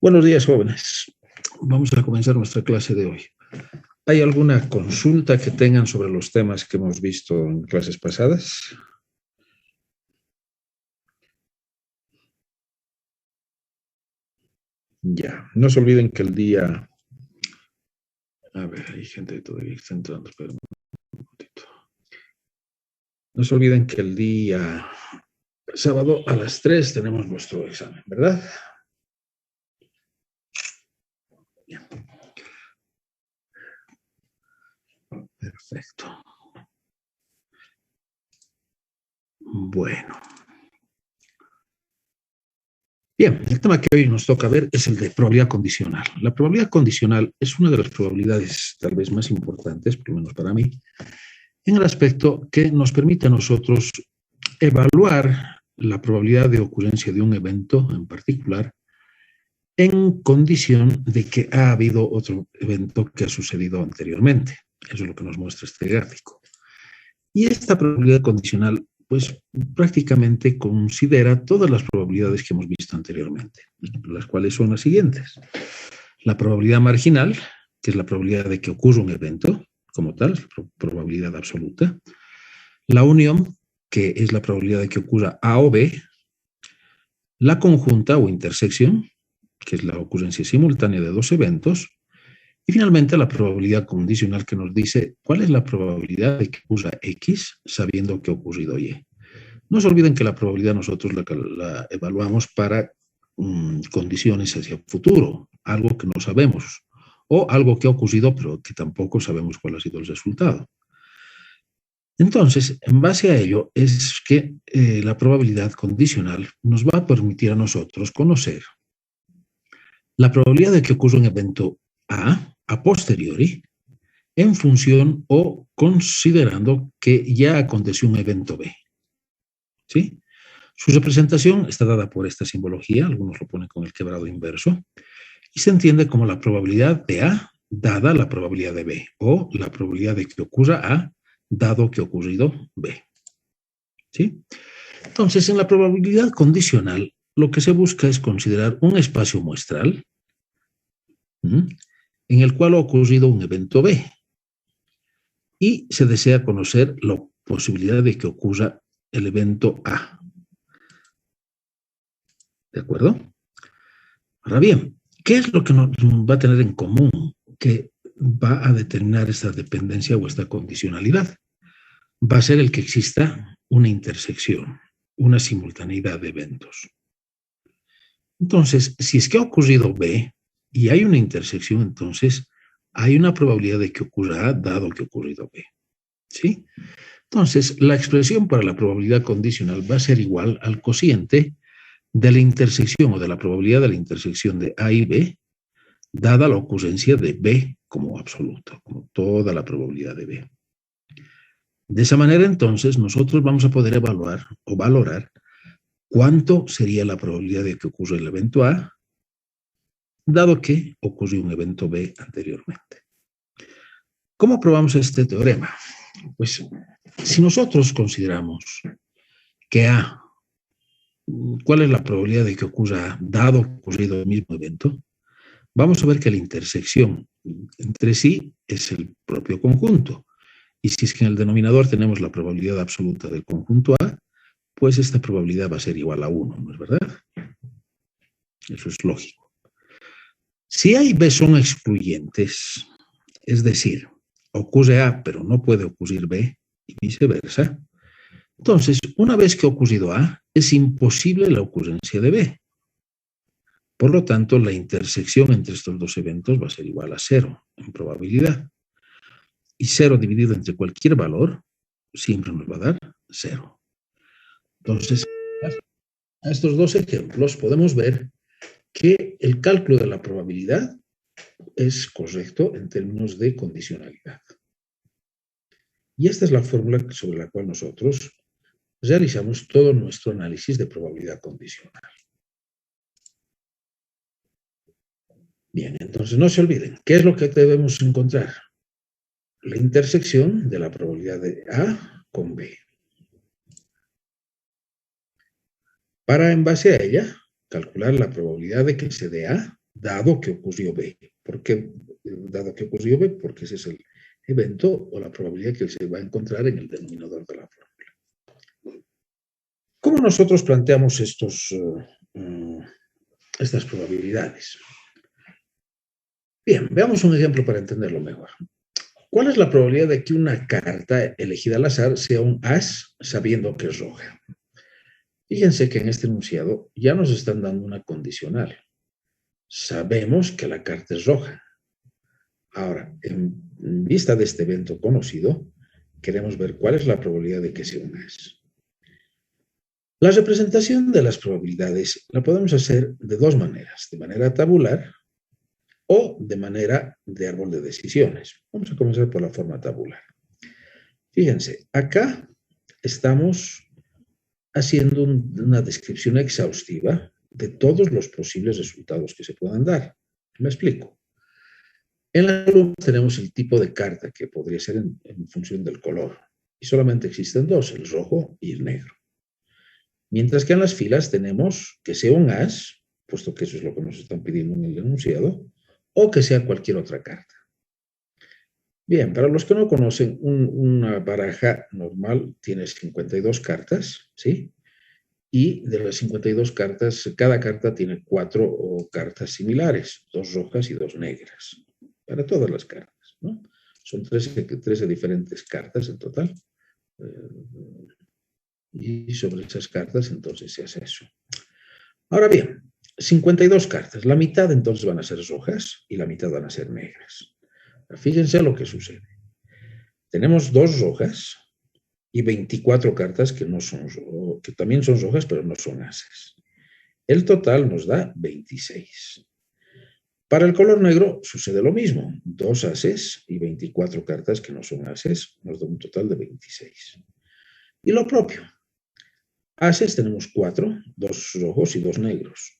Buenos días, jóvenes. Vamos a comenzar nuestra clase de hoy. ¿Hay alguna consulta que tengan sobre los temas que hemos visto en clases pasadas? Ya, no se olviden que el día... A ver, hay gente que todavía está entrando, espera un momentito. No se olviden que el día sábado a las 3 tenemos nuestro examen, ¿verdad? Bien. Perfecto. Bueno. Bien, el tema que hoy nos toca ver es el de probabilidad condicional. La probabilidad condicional es una de las probabilidades tal vez más importantes, por lo menos para mí, en el aspecto que nos permite a nosotros evaluar la probabilidad de ocurrencia de un evento en particular en condición de que ha habido otro evento que ha sucedido anteriormente. Eso es lo que nos muestra este gráfico. Y esta probabilidad condicional, pues prácticamente considera todas las probabilidades que hemos visto anteriormente, las cuales son las siguientes. La probabilidad marginal, que es la probabilidad de que ocurra un evento como tal, probabilidad absoluta. La unión, que es la probabilidad de que ocurra A o B. La conjunta o intersección, que es la ocurrencia simultánea de dos eventos. Y finalmente la probabilidad condicional, que nos dice cuál es la probabilidad de que ocurra X sabiendo que ha ocurrido Y. No se olviden que la probabilidad nosotros la evaluamos para condiciones hacia el futuro, algo que no sabemos, o algo que ha ocurrido pero que tampoco sabemos cuál ha sido el resultado. Entonces, en base a ello es que la probabilidad condicional nos va a permitir a nosotros conocer la probabilidad de que ocurra un evento a posteriori, en función o considerando que ya aconteció un evento B. ¿Sí? Su representación está dada por esta simbología, algunos lo ponen con el quebrado inverso, y se entiende como la probabilidad de A dada la probabilidad de B, o la probabilidad de que ocurra A dado que ha ocurrido B. ¿Sí? Entonces, en la probabilidad condicional, lo que se busca es considerar un espacio muestral en el cual ha ocurrido un evento B, y se desea conocer la posibilidad de que ocurra el evento A. ¿De acuerdo? Ahora bien, ¿qué es lo que nos va a tener en común que va a determinar esta dependencia o esta condicionalidad? Va a ser el que exista una intersección, una simultaneidad de eventos. Entonces, si es que ha ocurrido B y hay una intersección, entonces hay una probabilidad de que ocurra A dado que ha ocurrido B. ¿Sí? Entonces, la expresión para la probabilidad condicional va a ser igual al cociente de la intersección o de la probabilidad de la intersección de A y B, dada la ocurrencia de B como absoluta, como toda la probabilidad de B. De esa manera, entonces, nosotros vamos a poder evaluar o valorar cuánto sería la probabilidad de que ocurra el evento A, dado que ocurrió un evento B anteriormente. ¿Cómo probamos este teorema? Pues, si nosotros consideramos que A, ¿cuál es la probabilidad de que ocurra A, dado que ha ocurrido el mismo evento? Vamos a ver que la intersección entre sí es el propio conjunto. Y si es que en el denominador tenemos la probabilidad absoluta del conjunto A, pues esta probabilidad va a ser igual a 1, ¿no es verdad? Eso es lógico. Si A y B son excluyentes, es decir, ocurre A pero no puede ocurrir B y viceversa, entonces, una vez que ha ocurrido A, es imposible la ocurrencia de B. Por lo tanto, la intersección entre estos dos eventos va a ser igual a 0 en probabilidad. Y 0 dividido entre cualquier valor siempre nos va a dar 0. Entonces, a estos dos ejemplos podemos ver que el cálculo de la probabilidad es correcto en términos de condicionalidad. Y esta es la fórmula sobre la cual nosotros realizamos todo nuestro análisis de probabilidad condicional. Bien, entonces no se olviden, ¿qué es lo que debemos encontrar? La intersección de la probabilidad de A con B. Para, en base a ella, calcular la probabilidad de que se dé A dado que ocurrió B. ¿Por qué dado que ocurrió B? Porque ese es el evento o la probabilidad que se va a encontrar en el denominador de la fórmula. ¿Cómo nosotros planteamos estas probabilidades? Bien, veamos un ejemplo para entenderlo mejor. ¿Cuál es la probabilidad de que una carta elegida al azar sea un as sabiendo que es roja? Fíjense que en este enunciado ya nos están dando una condicional. Sabemos que la carta es roja. Ahora, en vista de este evento conocido, queremos ver cuál es la probabilidad de que sea un as. La representación de las probabilidades la podemos hacer de dos maneras, de manera tabular o de manera de árbol de decisiones. Vamos a comenzar por la forma tabular. Fíjense, acá estamos haciendo una descripción exhaustiva de todos los posibles resultados que se puedan dar. Me explico. En la columna tenemos el tipo de carta que podría ser en función del color. Y solamente existen dos, el rojo y el negro. Mientras que en las filas tenemos que sea un as, puesto que eso es lo que nos están pidiendo en el enunciado, o que sea cualquier otra carta. Bien, para los que no conocen, una baraja normal tiene 52 cartas, ¿sí? Y de las 52 cartas, cada carta tiene 4 cartas similares, 2 rojas y 2 negras, para todas las cartas, ¿no? Son 13 diferentes cartas en total. Y sobre esas cartas, entonces, se hace eso. Ahora bien, 52 cartas. La mitad, entonces, van a ser rojas y la mitad van a ser negras. Fíjense lo que sucede. Tenemos 2 rojas y 24 cartas que, que también son rojas, pero no son ases. El total nos da 26. Para el color negro sucede lo mismo. 2 ases y 24 cartas que no son ases nos da un total de 26. Y lo propio. Ases tenemos 4, 2 rojos y 2 negros.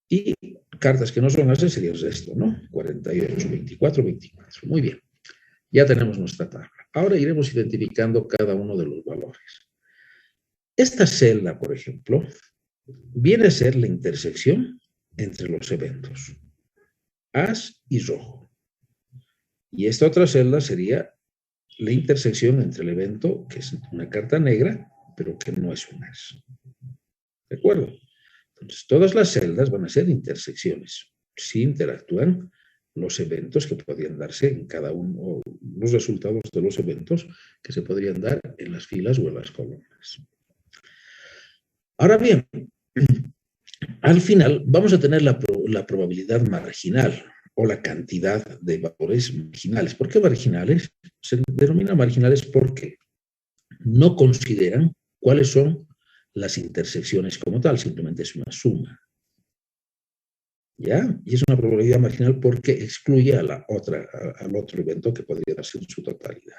Y cartas que no son ases sería el resto, ¿no? 48, 24, 24. Muy bien. Ya tenemos nuestra tabla. Ahora iremos identificando cada uno de los valores. Esta celda, por ejemplo, viene a ser la intersección entre los eventos. As y rojo. Y esta otra celda sería la intersección entre el evento, que es una carta negra, pero que no es un as. ¿De acuerdo? Entonces, todas las celdas van a ser intersecciones. Si interactúan los eventos que podrían darse en cada uno, o los resultados de los eventos que se podrían dar en las filas o en las columnas. Ahora bien, al final vamos a tener la probabilidad marginal o la cantidad de valores marginales. ¿Por qué marginales? Se denominan marginales porque no consideran cuáles son las intersecciones como tal, simplemente es una suma. ¿Ya? Y es una probabilidad marginal porque excluye al otro evento que podría darse en su totalidad.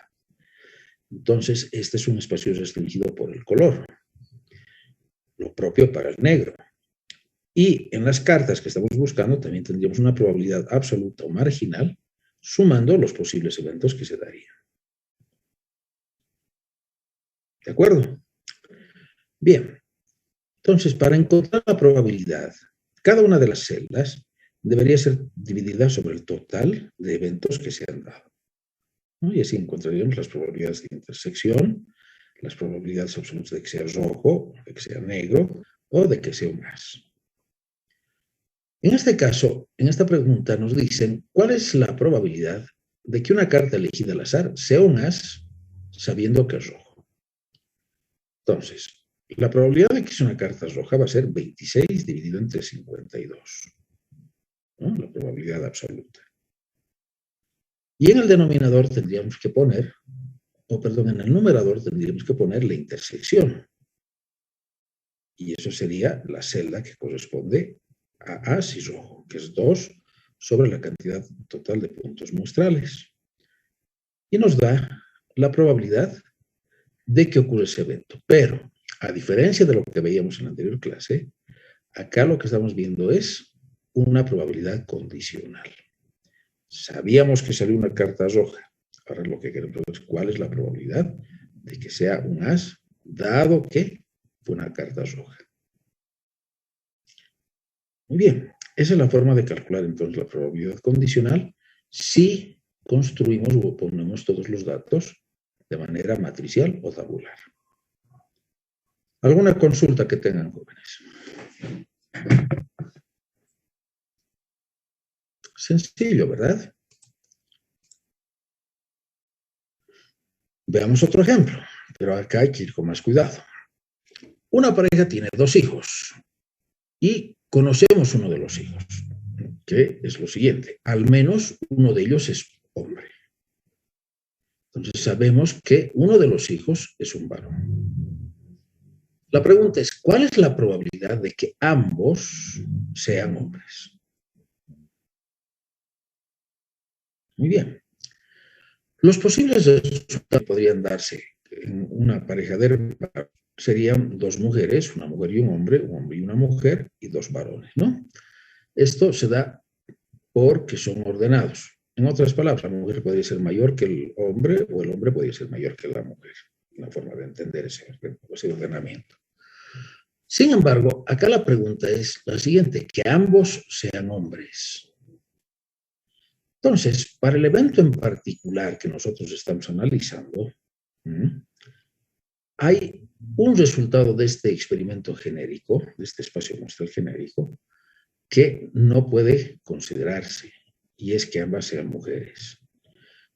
Entonces, este es un espacio restringido por el color. Lo propio para el negro. Y en las cartas que estamos buscando también tendríamos una probabilidad absoluta o marginal sumando los posibles eventos que se darían. ¿De acuerdo? Bien. Entonces, para encontrar la probabilidad, cada una de las celdas debería ser dividida sobre el total de eventos que se han dado, ¿no? Y así encontraríamos las probabilidades de intersección, las probabilidades absolutas de que sea rojo, de que sea negro o de que sea un as. En este caso, en esta pregunta nos dicen cuál es la probabilidad de que una carta elegida al azar sea un as sabiendo que es rojo. Entonces, la probabilidad de que sea una carta roja va a ser 26 dividido entre 52, ¿no? La probabilidad absoluta. Y en el denominador tendríamos que poner, en el numerador tendríamos que poner la intersección. Y eso sería la celda que corresponde a as y rojo, que es 2 sobre la cantidad total de puntos muestrales. Y nos da la probabilidad de que ocurra ese evento. Pero, a diferencia de lo que veíamos en la anterior clase, acá lo que estamos viendo es una probabilidad condicional. Sabíamos que salió una carta roja. Ahora lo que queremos ver es cuál es la probabilidad de que sea un as, dado que fue una carta roja. Muy bien. Esa es la forma de calcular entonces la probabilidad condicional si construimos o ponemos todos los datos de manera matricial o tabular. ¿Alguna consulta que tengan, jóvenes? Sencillo, ¿verdad? Veamos otro ejemplo, pero acá hay que ir con más cuidado. Una pareja tiene 2 hijos y conocemos uno de los hijos, que es lo siguiente: al menos uno de ellos es hombre. Entonces sabemos que uno de los hijos es un varón. La pregunta es, ¿cuál es la probabilidad de que ambos sean hombres? Muy bien. Los posibles resultados podrían darse en una pareja de serían 2 mujeres, una mujer y un hombre y una mujer y 2 varones, ¿no? Esto se da porque son ordenados. En otras palabras, la mujer podría ser mayor que el hombre o el hombre podría ser mayor que la mujer. Una forma de entender ese ordenamiento. Sin embargo, acá la pregunta es la siguiente: que ambos sean hombres. Entonces, para el evento en particular que nosotros estamos analizando, hay un resultado de este experimento genérico, de este espacio muestral genérico, que no puede considerarse, y es que ambas sean mujeres.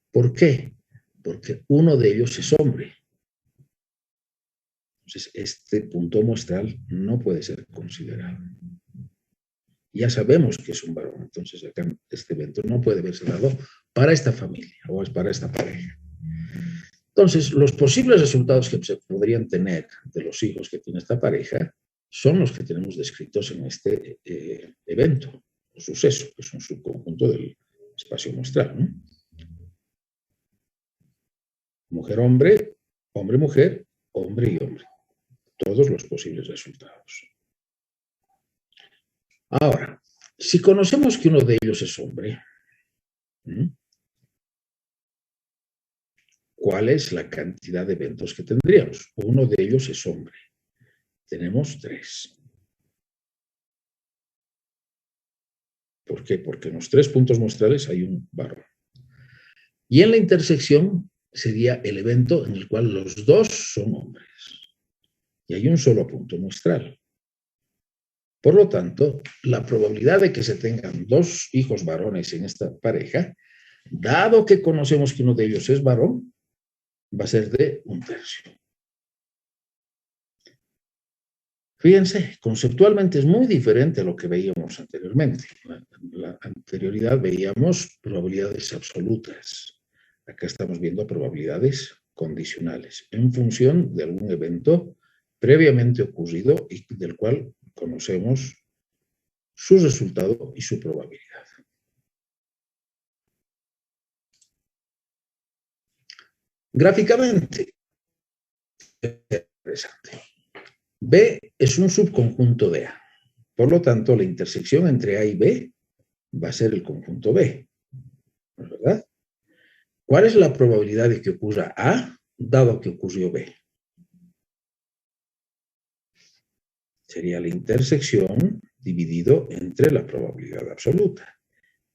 ¿Por qué? Porque uno de ellos es hombre. Entonces, este punto muestral no puede ser considerado. Ya sabemos que es un varón, entonces acá este evento no puede verse dado para esta familia o es para esta pareja. Entonces, los posibles resultados que se podrían tener de los hijos que tiene esta pareja son los que tenemos descritos en este evento o suceso, que es un subconjunto del espacio muestral, ¿no? Mujer-hombre, hombre-mujer, hombre y hombre. Todos los posibles resultados. Ahora, si conocemos que uno de ellos es hombre, ¿cuál es la cantidad de eventos que tendríamos? Uno de ellos es hombre. Tenemos 3. ¿Por qué? Porque en los 3 puntos muestrales hay un varón. Y en la intersección sería el evento en el cual los 2 son hombres. Y hay un solo punto muestral. Por lo tanto, la probabilidad de que se tengan 2 hijos varones en esta pareja, dado que conocemos que uno de ellos es varón, va a ser de 1/3. Fíjense, conceptualmente es muy diferente a lo que veíamos anteriormente. En la anterioridad veíamos probabilidades absolutas. Acá estamos viendo probabilidades condicionales en función de algún evento previamente ocurrido y del cual conocemos su resultado y su probabilidad. Gráficamente, interesante. B es un subconjunto de A. Por lo tanto, la intersección entre A y B va a ser el conjunto B. ¿No es verdad? ¿Cuál es la probabilidad de que ocurra A dado que ocurrió B? Sería la intersección dividido entre la probabilidad absoluta.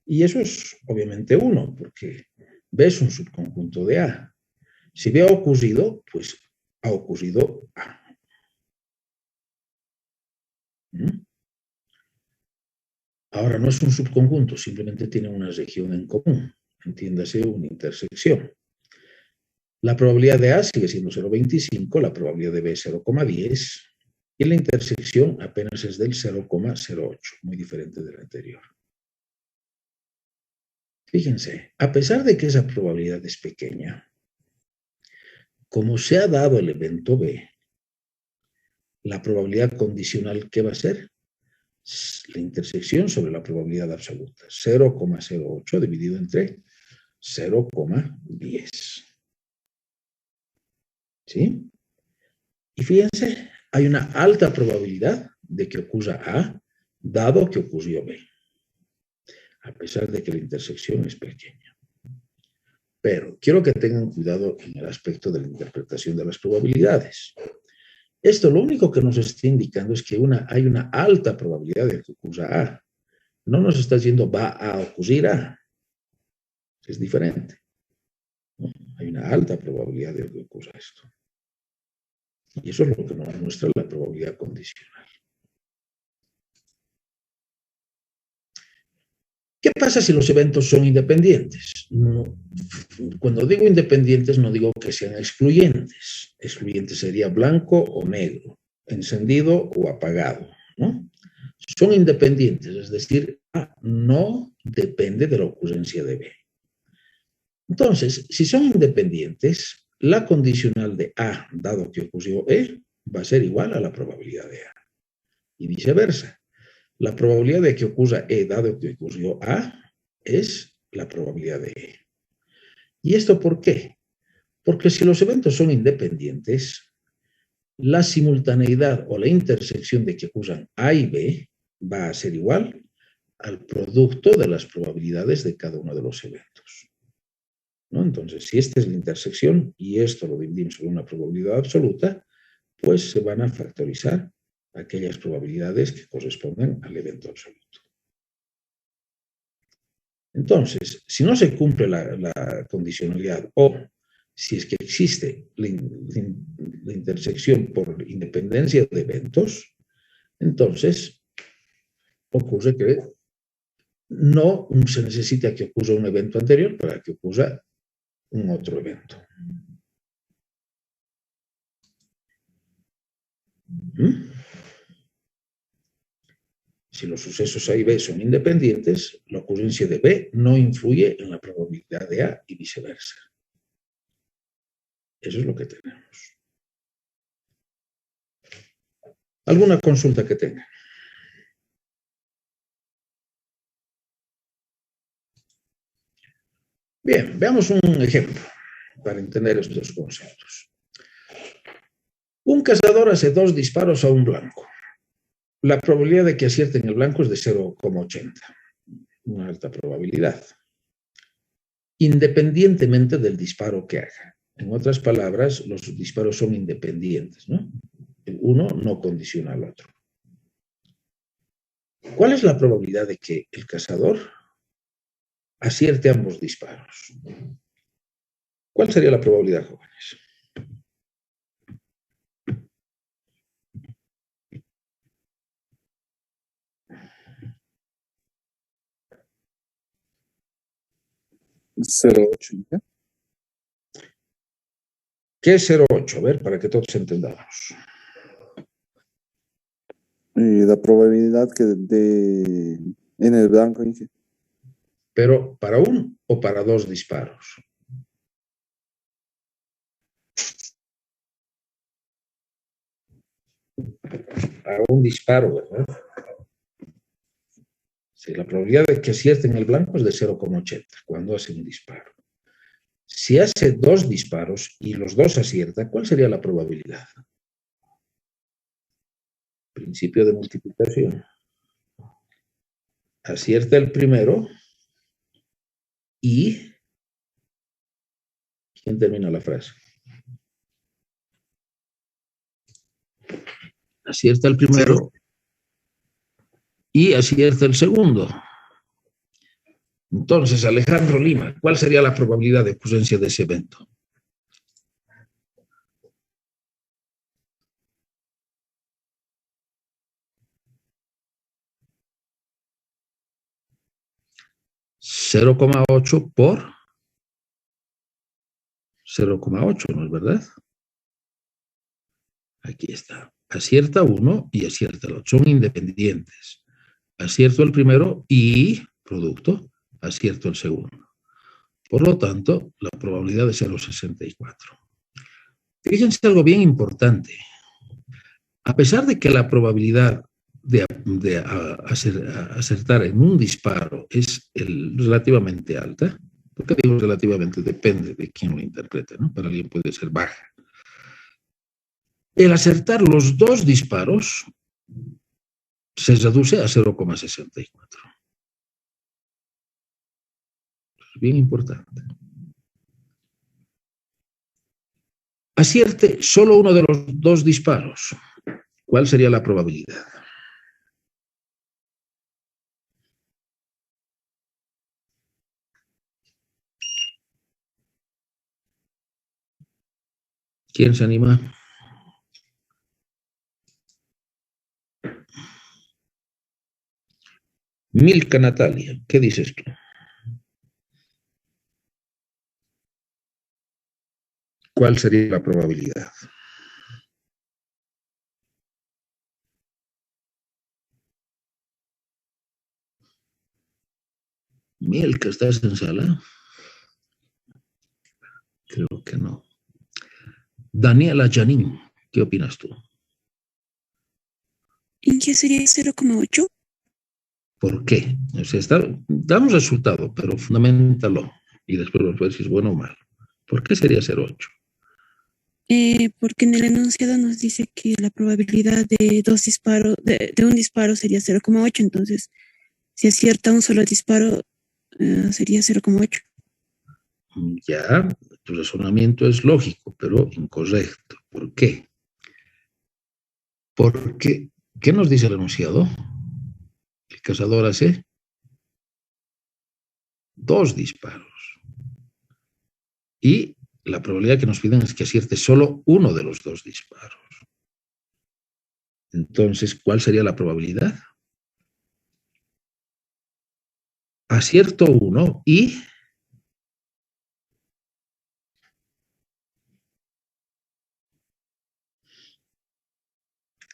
Y eso es obviamente 1, porque B es un subconjunto de A. Si B ha ocurrido, pues ha ocurrido A. Ahora, no es un subconjunto, simplemente tiene una región en común. Entiéndase, una intersección. La probabilidad de A sigue siendo 0,25, la probabilidad de B es 0,10 y la intersección apenas es del 0,08, muy diferente del anterior. Fíjense, a pesar de que esa probabilidad es pequeña, como se ha dado el evento B, la probabilidad condicional, ¿qué va a ser? La intersección sobre la probabilidad absoluta, 0,08 dividido entre 0,10. ¿Sí? Y fíjense, hay una alta probabilidad de que ocurra A, dado que ocurrió B, a pesar de que la intersección es pequeña. Pero quiero que tengan cuidado en el aspecto de la interpretación de las probabilidades. Esto lo único que nos está indicando es que hay una alta probabilidad de que ocurra A, No nos está diciendo va a ocurrir A. Es diferente. Hay una alta probabilidad de que ocurra esto. Y eso es lo que nos muestra la probabilidad condicional. ¿Qué pasa si los eventos son independientes? No, cuando digo independientes no digo que sean excluyentes. Excluyente sería blanco o negro, encendido o apagado, ¿no? Son independientes, es decir, A no depende de la ocurrencia de B. Entonces, si son independientes, la condicional de A, dado que ocurrió E, va a ser igual a la probabilidad de A. Y viceversa. La probabilidad de que ocurra E, dado que ocurrió A, es la probabilidad de E. ¿Y esto por qué? Porque si los eventos son independientes, la simultaneidad o la intersección de que ocurran A y B va a ser igual al producto de las probabilidades de cada uno de los eventos, ¿no? Entonces, si esta es la intersección y esto lo dividimos por una probabilidad absoluta, pues se van a factorizar aquellas probabilidades que corresponden al evento absoluto. Entonces, si no se cumple la condicionalidad o si es que existe la intersección por independencia de eventos, entonces ocurre que no se necesita que ocurra un evento anterior para que ocurra un otro evento. Si los sucesos A y B son independientes, la ocurrencia de B no influye en la probabilidad de A y viceversa. Eso es lo que tenemos. ¿Alguna consulta que tenga? Bien, veamos un ejemplo para entender estos conceptos. Un cazador hace 2 disparos a un blanco. La probabilidad de que acierten el blanco es de 0,80. Una alta probabilidad. Independientemente del disparo que haga. En otras palabras, los disparos son independientes, ¿no? Uno no condiciona al otro. ¿Cuál es la probabilidad de que el cazador acierte ambos disparos? ¿Cuál sería la probabilidad, jóvenes? ¿0,8? ¿Qué es 0,8? A ver, para que todos entendamos. La probabilidad que en el blanco. Pero ¿para un o para 2 disparos? Para un disparo, ¿verdad? Sí, la probabilidad de que acierten el blanco es de 0,80 cuando hace un disparo. Si hace 2 disparos y los 2 acierta, ¿cuál sería la probabilidad? Principio de multiplicación. Acierta el primero y... ¿Quién termina la frase? Acierta el primero y acierta el segundo. Entonces, Alejandro Lima, ¿cuál sería la probabilidad de ocurrencia de ese evento? ¿0,8 por 0,8, ¿no es verdad? Aquí está. Acierta uno y acierta el otro. Son independientes. Acierto el primero y, producto, acierto el segundo. Por lo tanto, la probabilidad es 0,64. Fíjense algo bien importante. A pesar de que la probabilidad de acertar en un disparo es relativamente alta, porque digo relativamente, depende de quién lo interprete, ¿no? Para alguien puede ser baja. El acertar los 2 disparos se reduce a 0,64. Es bien importante. Acierte solo uno de los 2 disparos. ¿Cuál sería la probabilidad? ¿Quién se anima? Milka Natalia, ¿qué dices tú? ¿Cuál sería la probabilidad? Milka, ¿estás en sala? Creo que no. Daniela Janín, ¿qué opinas tú? ¿En qué sería 0,8? ¿Por qué? O sea, damos resultado, pero fundamentalo y después nos puedes decir bueno o mal. ¿Por qué sería 0,8? Porque en el enunciado nos dice que la probabilidad de dos disparos, de un disparo sería 0,8. Entonces, si acierta un solo disparo, sería 0,8. Ya, tu razonamiento es lógico, pero incorrecto. ¿Por qué? Porque, ¿qué nos dice el enunciado? El cazador hace 2 disparos. Y la probabilidad que nos piden es que acierte solo uno de los 2 disparos. Entonces, ¿cuál sería la probabilidad? Acierto uno y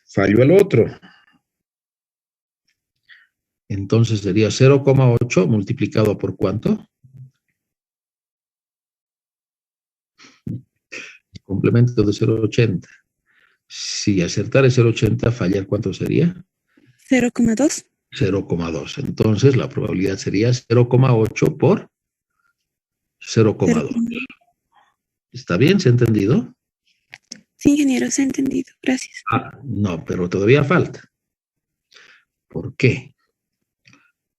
fallo el otro. Entonces sería 0,8 multiplicado por ¿cuánto? Complemento de 0,80. Si acertar es 0,80, fallar ¿cuánto sería? 0,2. 0,2. Entonces la probabilidad sería 0,8 por 0,2. ¿Está bien? ¿Se ha entendido? Sí, ingeniero, se ha entendido. Gracias. No, pero todavía falta. ¿Por qué?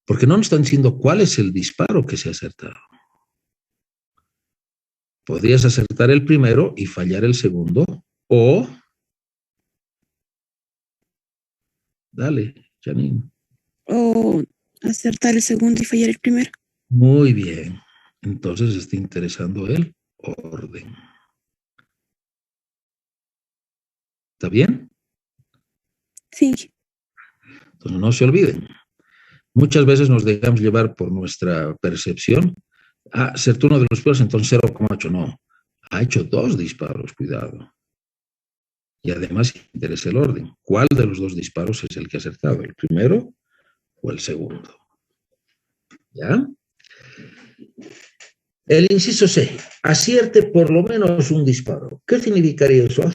Porque no nos están diciendo cuál es el disparo que se ha acertado. Podrías acertar el primero y fallar el segundo, o... Dale, Janine. O acertar el segundo y fallar el primero. Muy bien. Entonces está interesando el orden. ¿Está bien? Sí. Entonces no se olviden. Muchas veces nos dejamos llevar por nuestra percepción. Acertó uno de los disparos, entonces 0,8. No. Ha hecho 2 disparos, cuidado. Y además interesa el orden. ¿Cuál de los 2 disparos es el que ha acertado? ¿El primero o el segundo? ¿Ya? El inciso C. Acierte por lo menos un disparo. ¿Qué significaría eso?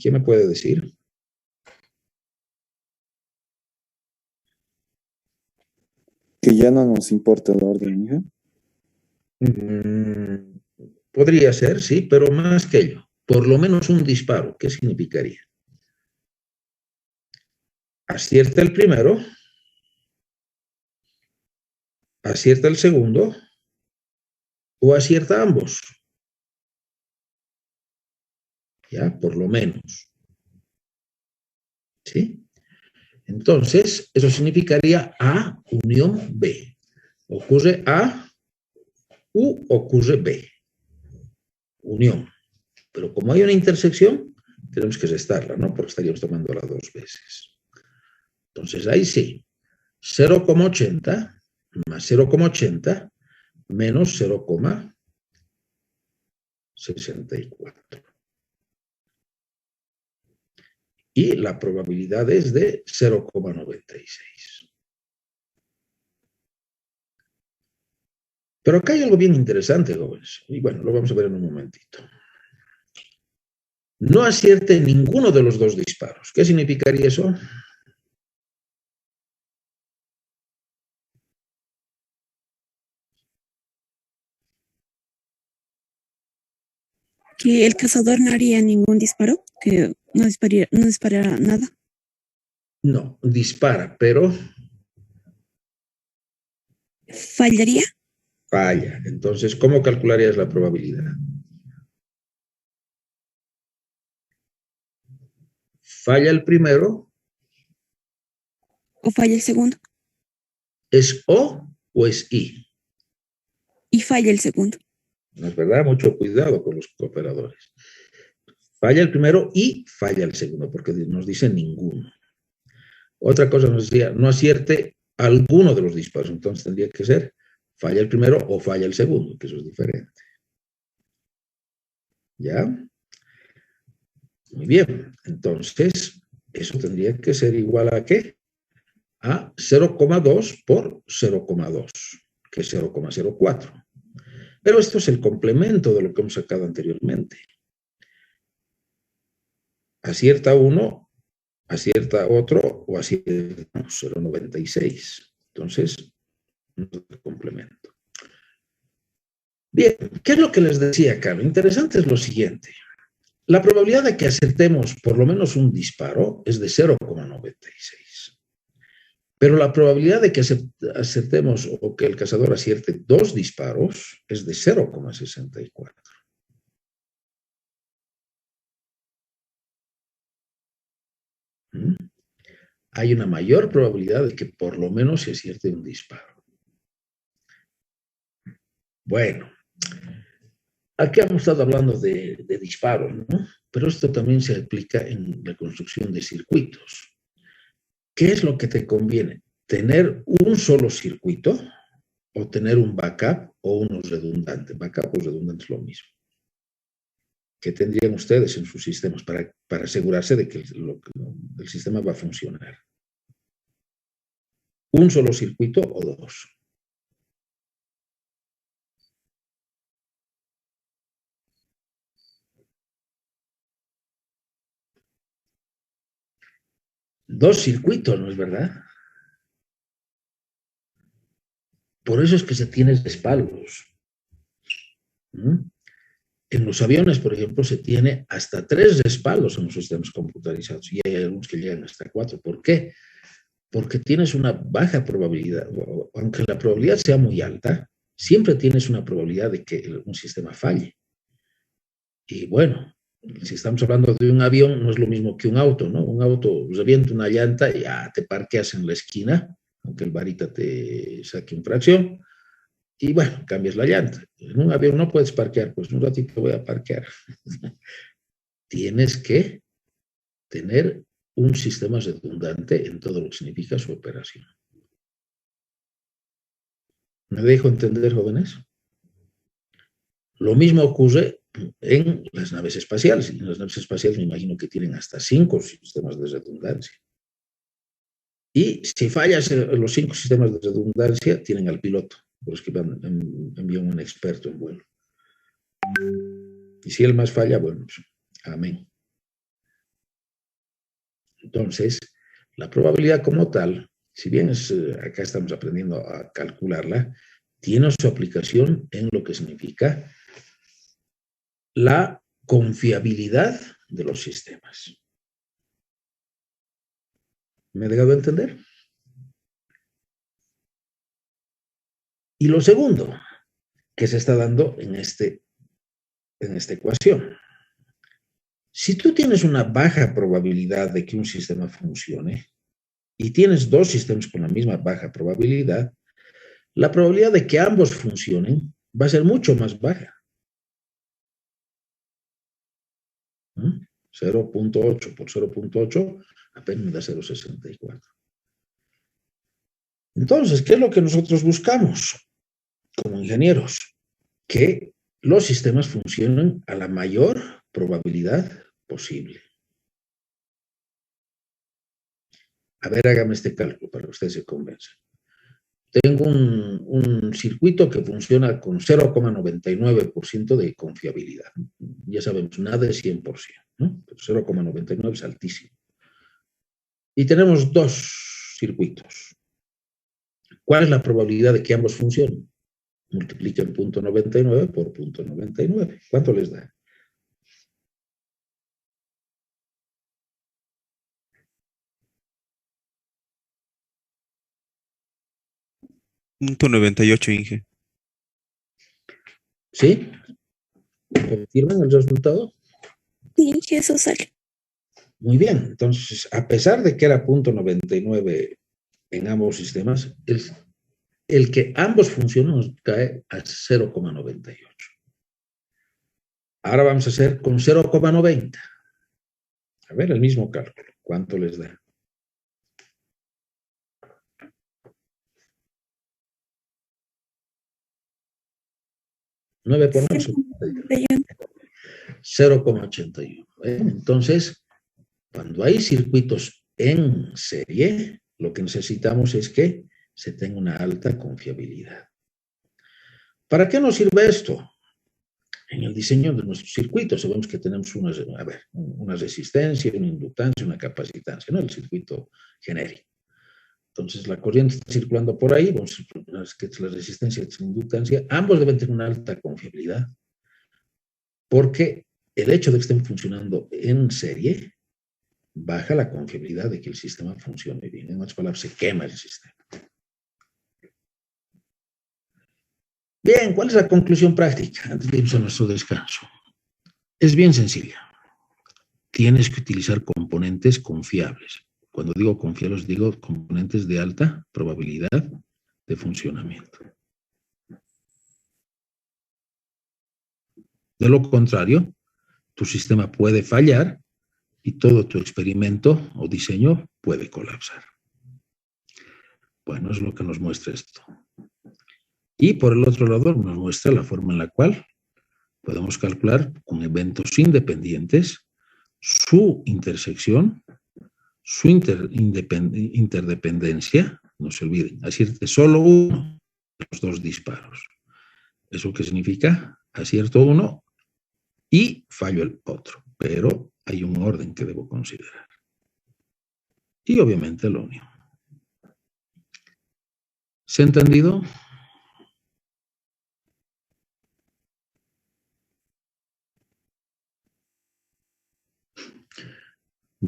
¿Quién me puede decir? Que ya no nos importa el orden, hija. Podría ser, sí, pero más que ello. Por lo menos un disparo. ¿Qué significaría? Acierta el primero, acierta el segundo o acierta ambos. Ya, por lo menos. ¿Sí? Entonces, eso significaría A unión B. Ocurre A, U ocurre B. Unión. Pero como hay una intersección, tenemos que restarla, ¿no? Porque estaríamos tomándola 2 veces. Entonces, ahí sí. 0,80 más 0,80 menos 0,64. Y la probabilidad es de 0,96. Pero acá hay algo bien interesante, jóvenes. Y bueno, lo vamos a ver en un momentito. No acierte ninguno de los 2 disparos. ¿Qué significaría eso? Que el cazador no haría ningún disparo, que no disparara nada. No, dispara, pero ¿Fallaría? falla. Entonces, ¿cómo calcularías la probabilidad? Falla el primero, ¿O falla el segundo? ¿es o es I? Y falla el segundo. ¿No es verdad? Mucho cuidado con los cooperadores. Falla el primero y falla el segundo, porque nos dice ninguno. Otra cosa nos decía, no acierte alguno de los disparos, entonces tendría que ser falla el primero o falla el segundo, que eso es diferente. ¿Ya? Muy bien, entonces eso tendría que ser igual a ¿qué? A 0,2 por 0,2, que es 0,04. Pero esto es el complemento de lo que hemos sacado anteriormente. Acierta uno, acierta otro o acierta 0,96. Entonces, el complemento. Bien, ¿qué es lo que les decía acá? Lo interesante es lo siguiente. La probabilidad de que acertemos por lo menos un disparo es de 0,96. Pero la probabilidad de que acertemos o que el cazador acierte 2 disparos es de 0,64. Hay una mayor probabilidad de que por lo menos se acierte un disparo. Bueno, aquí hemos estado hablando de disparos, ¿no? Pero esto también se aplica en la construcción de circuitos. ¿Qué es lo que te conviene? ¿Tener un solo circuito o tener un backup o unos redundantes? Backup o redundante es lo mismo. ¿Qué tendrían ustedes en sus sistemas para asegurarse de que el sistema va a funcionar? ¿Un solo circuito o dos? Dos circuitos, ¿no es verdad? Por eso es que se tienen respaldos. En los aviones, por ejemplo, se tiene hasta 3 respaldos en los sistemas computarizados y hay algunos que llegan hasta 4. ¿Por qué? Porque tienes una baja probabilidad, aunque la probabilidad sea muy alta, siempre tienes una probabilidad de que un sistema falle. Y bueno, si estamos hablando de un avión, no es lo mismo que un auto, ¿no? Un auto revienta una llanta y ya te parqueas en la esquina, aunque el varita te saque infracción, y bueno, cambias la llanta. En un avión no puedes parquear, pues un ratito voy a parquear. Tienes que tener un sistema redundante en todo lo que significa su operación. ¿Me dejo entender, jóvenes? Lo mismo ocurre en las naves espaciales. En las naves espaciales me imagino que tienen hasta 5 sistemas de redundancia. Y si fallas en los 5 sistemas de redundancia, tienen al piloto, por los que envían un experto en vuelo. Y si él más falla, bueno, pues, amén. Entonces, la probabilidad como tal, si bien acá estamos aprendiendo a calcularla, tiene su aplicación en lo que significa la confiabilidad de los sistemas. ¿Me he dejado entender? Y lo segundo que se está dando en esta ecuación. Si tú tienes una baja probabilidad de que un sistema funcione y tienes 2 sistemas con la misma baja probabilidad, la probabilidad de que ambos funcionen va a ser mucho más baja. 0.8 por 0.8 apenas me da 0.64. Entonces, ¿qué es lo que nosotros buscamos como ingenieros? Que los sistemas funcionen a la mayor probabilidad posible. A ver, hágame este cálculo para que usted se convenza. Tengo un circuito que funciona con 0,99% de confiabilidad. Ya sabemos, nada es 100%, ¿no? 0,99 es altísimo. Y tenemos 2 circuitos. ¿Cuál es la probabilidad de que ambos funcionen? Multipliquen 0.99 por 0.99. ¿Cuánto les da? 0.98, Inge. ¿Sí? ¿Confirman el resultado? Sí, eso sale. Muy bien. Entonces, a pesar de que era 0.99 en ambos sistemas, el que ambos funcionen nos cae a 0,98. Ahora vamos a hacer con 0,90. A ver, el mismo cálculo. ¿Cuánto les da? 9 por 11. 0,81. Entonces, cuando hay circuitos en serie, lo que necesitamos es que se tenga una alta confiabilidad. ¿Para qué nos sirve esto? En el diseño de nuestros circuitos sabemos que tenemos una resistencia, una inductancia, una capacitancia, ¿no? El circuito genérico. Entonces, la corriente está circulando por ahí, vamos a suponer que es la resistencia y la inductancia, ambos deben tener una alta confiabilidad, porque el hecho de que estén funcionando en serie baja la confiabilidad de que el sistema funcione bien. En otras palabras, se quema el sistema. Bien, ¿cuál es la conclusión práctica? Antes de irnos a nuestro descanso. Es bien sencilla. Tienes que utilizar componentes confiables. Cuando digo confiables, digo componentes de alta probabilidad de funcionamiento. De lo contrario, tu sistema puede fallar y todo tu experimento o diseño puede colapsar. Bueno, es lo que nos muestra esto. Y por el otro lado nos muestra la forma en la cual podemos calcular con eventos independientes su intersección, su interdependencia, no se olviden, acierte solo uno de los dos disparos. ¿Eso qué significa? Acierto uno y fallo el otro, pero hay un orden que debo considerar. Y obviamente la unión. ¿Se ha entendido?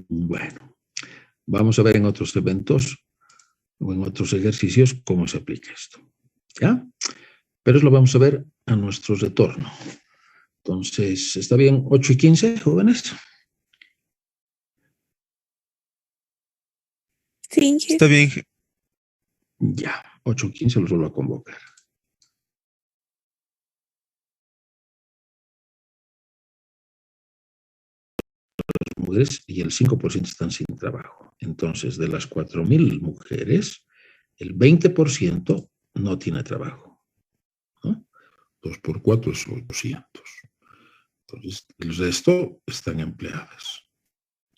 Bueno, vamos a ver en otros eventos o en otros ejercicios cómo se aplica esto. ¿Ya? Pero eso lo vamos a ver a nuestro retorno. Entonces, ¿está bien 8:15, jóvenes? Sí, Está bien. Ya, 8:15 los vuelvo a convocar. Mujeres y el 5% están sin trabajo. Entonces, de las 4,000 mujeres, el 20% no tiene trabajo, ¿no? 2 por 4 es 800. Entonces, el resto están empleadas.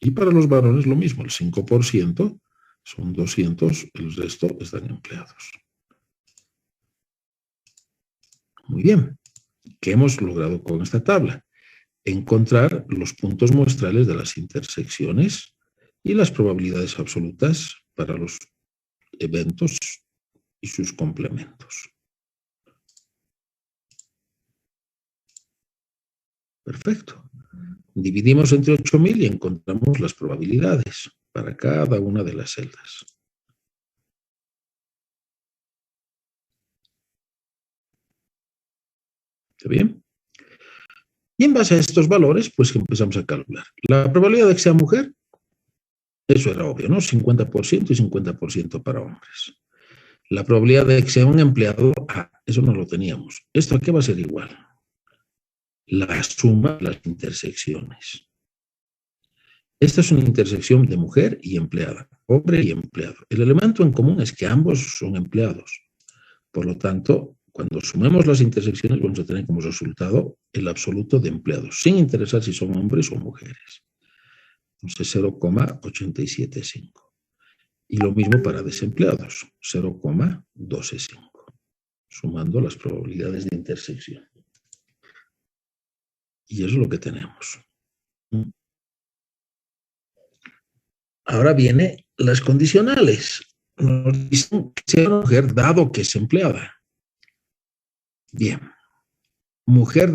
Y para los varones lo mismo, el 5% son 200, el resto están empleados. Muy bien. ¿Qué hemos logrado con esta tabla? Encontrar los puntos muestrales de las intersecciones y las probabilidades absolutas para los eventos y sus complementos. Perfecto. Dividimos entre 8,000 y encontramos las probabilidades para cada una de las celdas. ¿Está bien? Y en base a estos valores, pues empezamos a calcular. La probabilidad de que sea mujer, eso era obvio, ¿no? 50% y 50% para hombres. La probabilidad de que sea un empleado, eso no lo teníamos. ¿Esto a qué va a ser igual? La suma de las intersecciones. Esta es una intersección de mujer y empleada, hombre y empleado. El elemento en común es que ambos son empleados. Por lo tanto, cuando sumemos las intersecciones vamos a tener como resultado el absoluto de empleados, sin interesar si son hombres o mujeres. Entonces 0,875. Y lo mismo para desempleados, 0,125, sumando las probabilidades de intersección. Y eso es lo que tenemos. Ahora vienen las condicionales. Nos dicen que sea mujer dado que es empleada. Bien. Mujer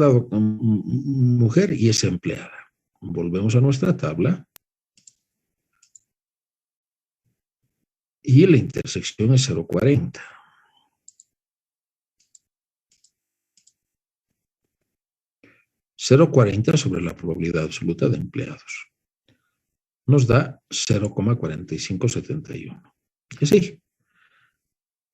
y es empleada. Volvemos a nuestra tabla. Y la intersección es 0,40. (0,40) sobre la probabilidad absoluta de empleados. Nos da 0,4571. Y así.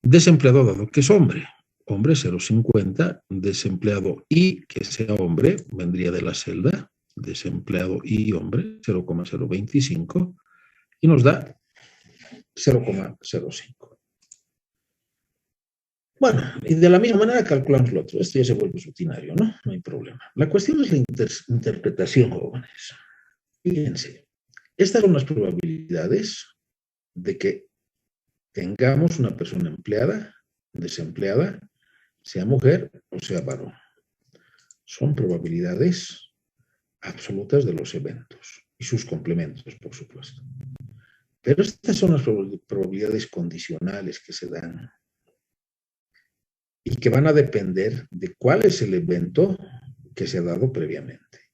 Desempleado dado que es hombre. Hombre 0,50 desempleado y que sea hombre, vendría de la celda, desempleado y hombre, 0,025, y nos da 0,05. Bueno, y de la misma manera calculamos lo otro. Esto ya se vuelve rutinario, ¿no? No hay problema. La cuestión es la interpretación, jóvenes. Fíjense, estas son las probabilidades de que tengamos una persona empleada, desempleada, sea mujer o sea varón. Son probabilidades absolutas de los eventos y sus complementos, por supuesto. Pero estas son las probabilidades condicionales que se dan y que van a depender de cuál es el evento que se ha dado previamente.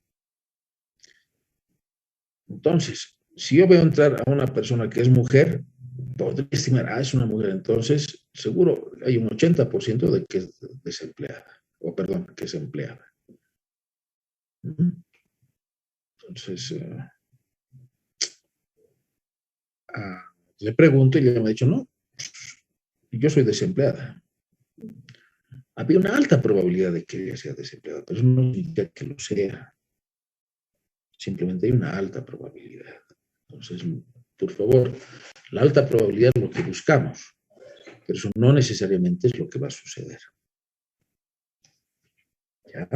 Entonces, si yo veo entrar a una persona que es mujer, podría estimar, es una mujer, entonces seguro hay un 80% de que es desempleada, o perdón, que es empleada. Entonces, le pregunto y ella me ha dicho, no, yo soy desempleada. Había una alta probabilidad de que ella sea desempleada, pero eso no significa que lo sea. Simplemente hay una alta probabilidad. Entonces, por favor, la alta probabilidad es lo que buscamos, pero eso no necesariamente es lo que va a suceder. ¿Ya?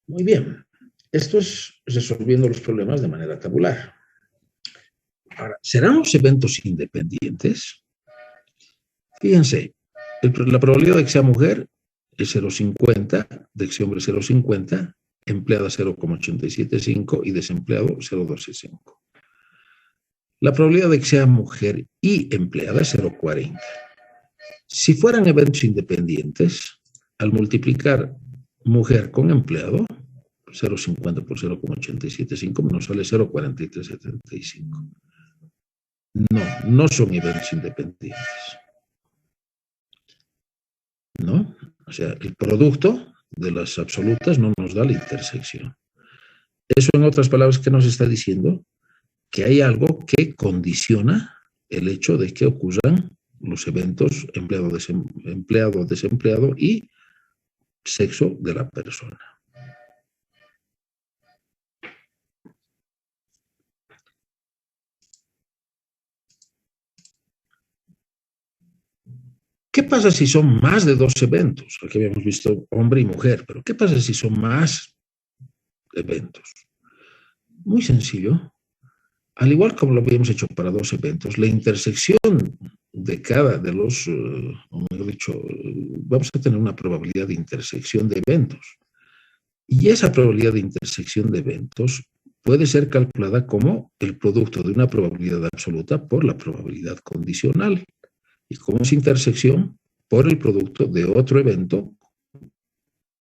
Muy bien. Esto es resolviendo los problemas de manera tabular. Ahora, ¿serán los eventos independientes? Fíjense, la probabilidad de que sea mujer es 0,50, de que sea hombre 0,50, empleada 0,875 y desempleado 0,125. La probabilidad de que sea mujer y empleada es 0,40. Si fueran eventos independientes, al multiplicar mujer con empleado, 0,50 por 0,875 nos sale 0,4375. No son eventos independientes. ¿No? O sea, el producto de las absolutas no nos da la intersección. Eso, en otras palabras, ¿qué nos está diciendo? Que hay algo que condiciona el hecho de que ocurran los eventos empleado, desempleado y sexo de la persona. ¿Qué pasa si son más de dos eventos? Aquí habíamos visto hombre y mujer, pero ¿qué pasa si son más eventos? Muy sencillo. Al igual como lo habíamos hecho para dos eventos, la intersección de cada de los, o mejor dicho, vamos a tener una probabilidad de intersección de eventos. Y esa probabilidad de intersección de eventos puede ser calculada como el producto de una probabilidad absoluta por la probabilidad condicional. Y como es intersección por el producto de otro evento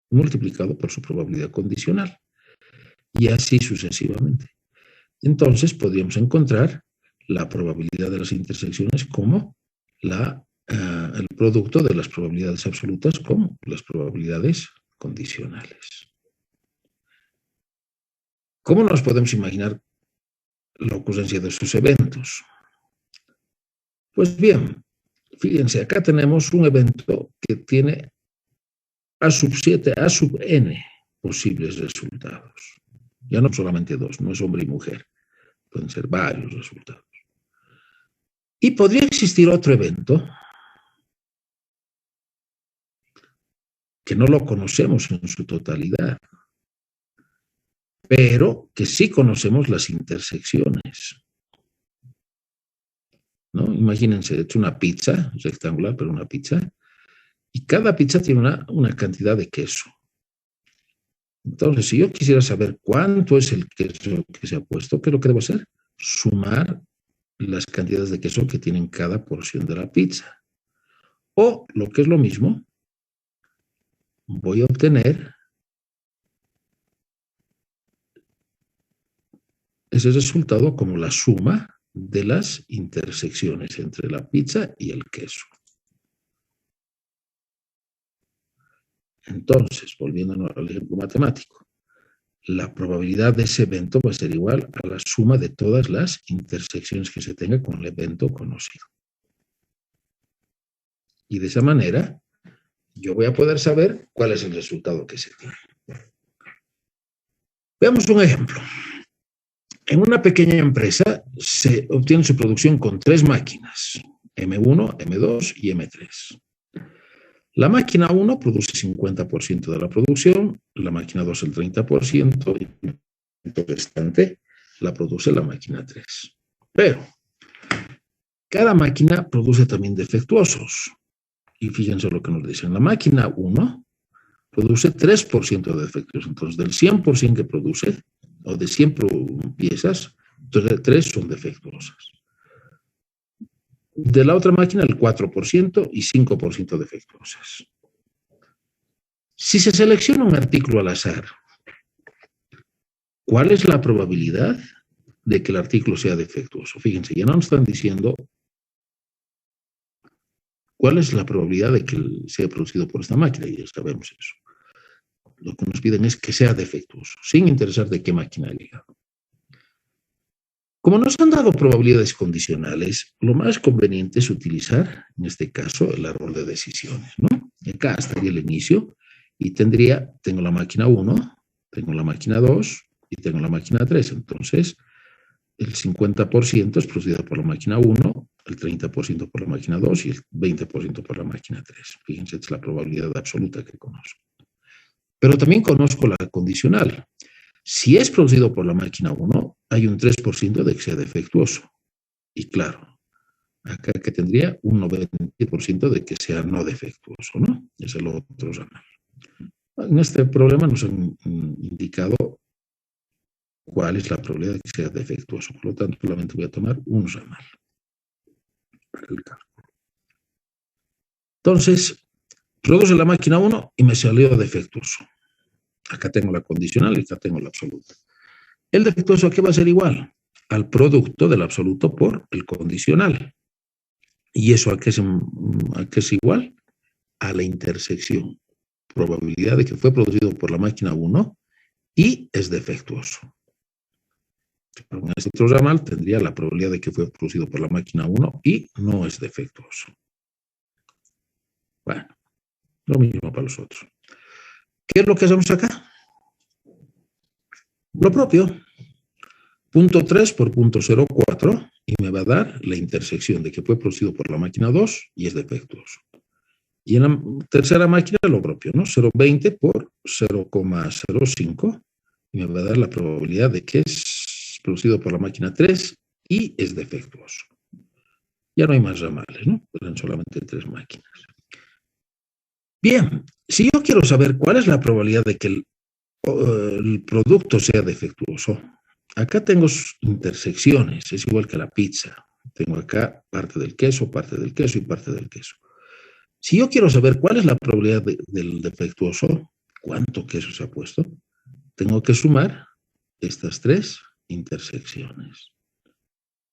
multiplicado por su probabilidad condicional. Y así sucesivamente. Entonces podríamos encontrar la probabilidad de las intersecciones como el producto de las probabilidades absolutas con las probabilidades condicionales. ¿Cómo nos podemos imaginar la ocurrencia de esos eventos? Pues bien, fíjense, acá tenemos un evento que tiene A sub 7, A sub n posibles resultados. Ya no solamente dos, no es hombre y mujer. Pueden ser varios resultados. Y podría existir otro evento que no lo conocemos en su totalidad, pero que sí conocemos las intersecciones. ¿No? Imagínense, es una pizza rectangular, pero una pizza, y cada pizza tiene una cantidad de queso. Entonces, si yo quisiera saber cuánto es el queso que se ha puesto, ¿qué es lo que debo hacer? Sumar las cantidades de queso que tienen cada porción de la pizza. O, lo que es lo mismo, voy a obtener ese resultado como la suma de las intersecciones entre la pizza y el queso. Entonces, volviendo al ejemplo matemático, la probabilidad de ese evento va a ser igual a la suma de todas las intersecciones que se tenga con el evento conocido. Y de esa manera yo voy a poder saber cuál es el resultado que se tiene. Veamos un ejemplo. En una pequeña empresa se obtiene su producción con 3 máquinas, M1, M2 y M3. La máquina 1 produce 50% de la producción, la máquina 2 el 30% y el restante la produce la máquina 3. Pero cada máquina produce también defectuosos. Y fíjense lo que nos dicen. La máquina 1 produce 3% de defectos. Entonces, del 100% que produce, o de 100 piezas, 3 son defectuosas. De la otra máquina, el 4% y 5% defectuosas. Si se selecciona un artículo al azar, ¿cuál es la probabilidad de que el artículo sea defectuoso? Fíjense, ya no nos están diciendo cuál es la probabilidad de que sea producido por esta máquina, y ya sabemos eso. Lo que nos piden es que sea defectuoso, sin interesar de qué máquina ha llegado. Como nos han dado probabilidades condicionales, lo más conveniente es utilizar, en este caso, el árbol de decisiones, ¿no? Acá estaría el inicio y tengo la máquina 1, tengo la máquina 2 y tengo la máquina 3. Entonces, el 50% es producida por la máquina 1, el 30% por la máquina 2 y el 20% por la máquina 3. Fíjense, es la probabilidad absoluta que conozco. Pero también conozco la condicional. Si es producido por la máquina 1, hay un 3% de que sea defectuoso. Y claro, acá que tendría un 90% de que sea no defectuoso, ¿no? Ese es lo otro ramal. En este problema nos han indicado cuál es la probabilidad de que sea defectuoso. Por lo tanto, solamente voy a tomar un ramal para el cálculo. Entonces, produce la máquina 1 y me salió defectuoso. Acá tengo la condicional y acá tengo la absoluta. El defectuoso, ¿a qué va a ser igual? Al producto del absoluto por el condicional. ¿Y eso a qué es igual? A la intersección. Probabilidad de que fue producido por la máquina 1 y es defectuoso. En este otro ramal tendría la probabilidad de que fue producido por la máquina 1 y no es defectuoso. Bueno, lo mismo para los otros. ¿Qué es lo que hacemos acá? Lo propio. Punto 3 por punto 0,4 y me va a dar la intersección de que fue producido por la máquina 2 y es defectuoso. Y en la tercera máquina lo propio, ¿no? 0,20 por 0,05 y me va a dar la probabilidad de que es producido por la máquina 3 y es defectuoso. Ya no hay más ramales, ¿no? Eran solamente 3 máquinas. Bien, si yo quiero saber cuál es la probabilidad de que el producto sea defectuoso, acá tengo intersecciones, es igual que la pizza. Tengo acá parte del queso y parte del queso. Si yo quiero saber cuál es la probabilidad del defectuoso, cuánto queso se ha puesto, tengo que sumar estas 3 intersecciones.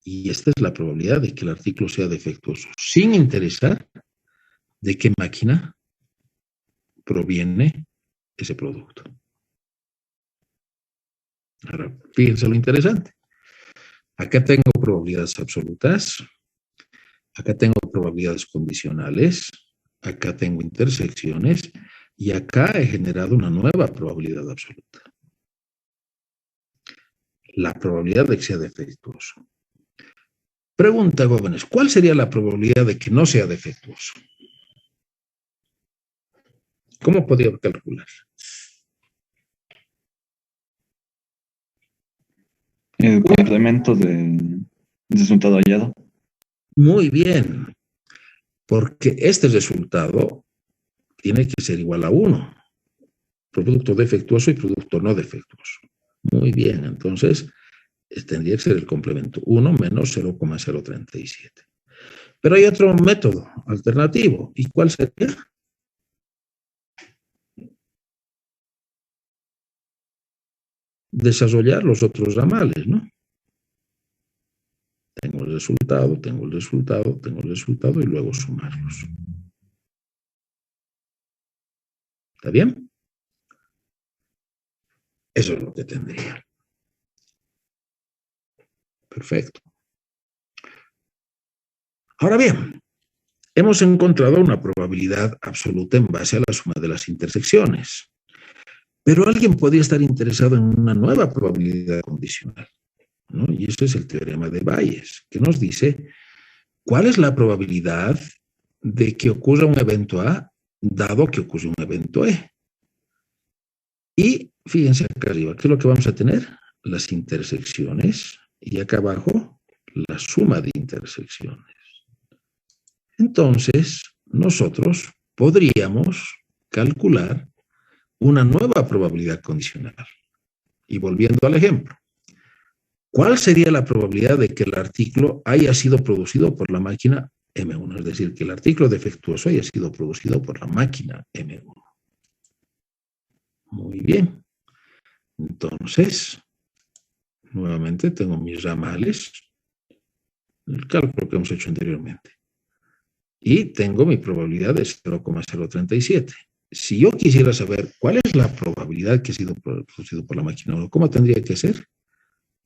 Y esta es la probabilidad de que el artículo sea defectuoso, sin interesar de qué máquina proviene ese producto. Ahora, fíjense lo interesante. Acá tengo probabilidades absolutas, acá tengo probabilidades condicionales, acá tengo intersecciones y acá he generado una nueva probabilidad absoluta. La probabilidad de que sea defectuoso. Pregunta, jóvenes, ¿cuál sería la probabilidad de que no sea defectuoso? ¿Cómo podría calcular? El complemento del resultado hallado. Muy bien, porque este resultado tiene que ser igual a 1. Producto defectuoso y producto no defectuoso. Muy bien, entonces tendría que ser el complemento 1 menos 0,037. Pero hay otro método alternativo. ¿Y cuál sería? Desarrollar los otros ramales, ¿no? Tengo el resultado, tengo el resultado, tengo el resultado y luego sumarlos. ¿Está bien? Eso es lo que tendría. Perfecto. Ahora bien, Hemos encontrado una probabilidad absoluta en base a la suma de las intersecciones. Pero alguien podría estar interesado en una nueva probabilidad condicional, ¿no? Y eso es el teorema de Bayes, que nos dice cuál es la probabilidad de que ocurra un evento A dado que ocurre un evento E. Y fíjense acá arriba, ¿qué es lo que vamos a tener? Las intersecciones y acá abajo la suma de intersecciones. Entonces, nosotros podríamos calcular una nueva probabilidad condicional. Y volviendo al ejemplo, ¿cuál sería la probabilidad de que el artículo haya sido producido por la máquina M1? Es decir, que el artículo defectuoso haya sido producido por la máquina M1. Muy bien. Entonces, nuevamente tengo mis ramales, el cálculo que hemos hecho anteriormente. Y tengo mi probabilidad de 0,037. Si yo quisiera saber cuál es la probabilidad que ha sido producido por la máquina 1, ¿cómo tendría que ser?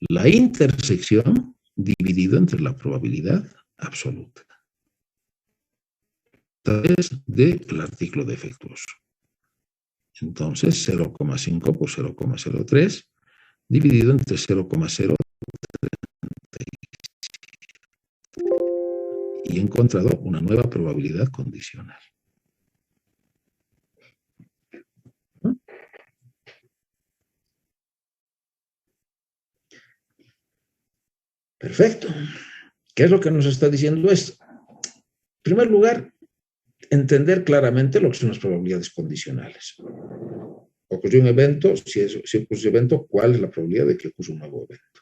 La intersección dividido entre la probabilidad absoluta. Es del artículo defectuoso. Entonces, 0,5 por 0,03 dividido entre 0,0 y he encontrado una nueva probabilidad condicional. Perfecto. ¿Qué es lo que nos está diciendo esto? En primer lugar, entender claramente lo que son las probabilidades condicionales. Ocurrió un evento, si ocurrió un evento, ¿cuál es la probabilidad de que ocurra un nuevo evento?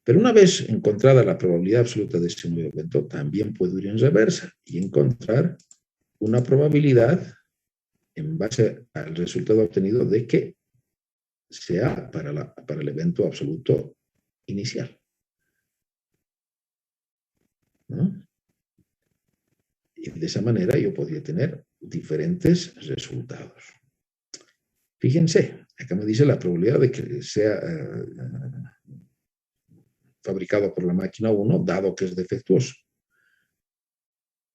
Pero una vez encontrada la probabilidad absoluta de ese nuevo evento, también puedo ir en reversa y encontrar una probabilidad en base al resultado obtenido de que sea para el evento absoluto inicial, ¿no? Y de esa manera yo podría tener diferentes resultados. Fíjense, acá me dice la probabilidad de que sea fabricado por la máquina 1, dado que es defectuoso.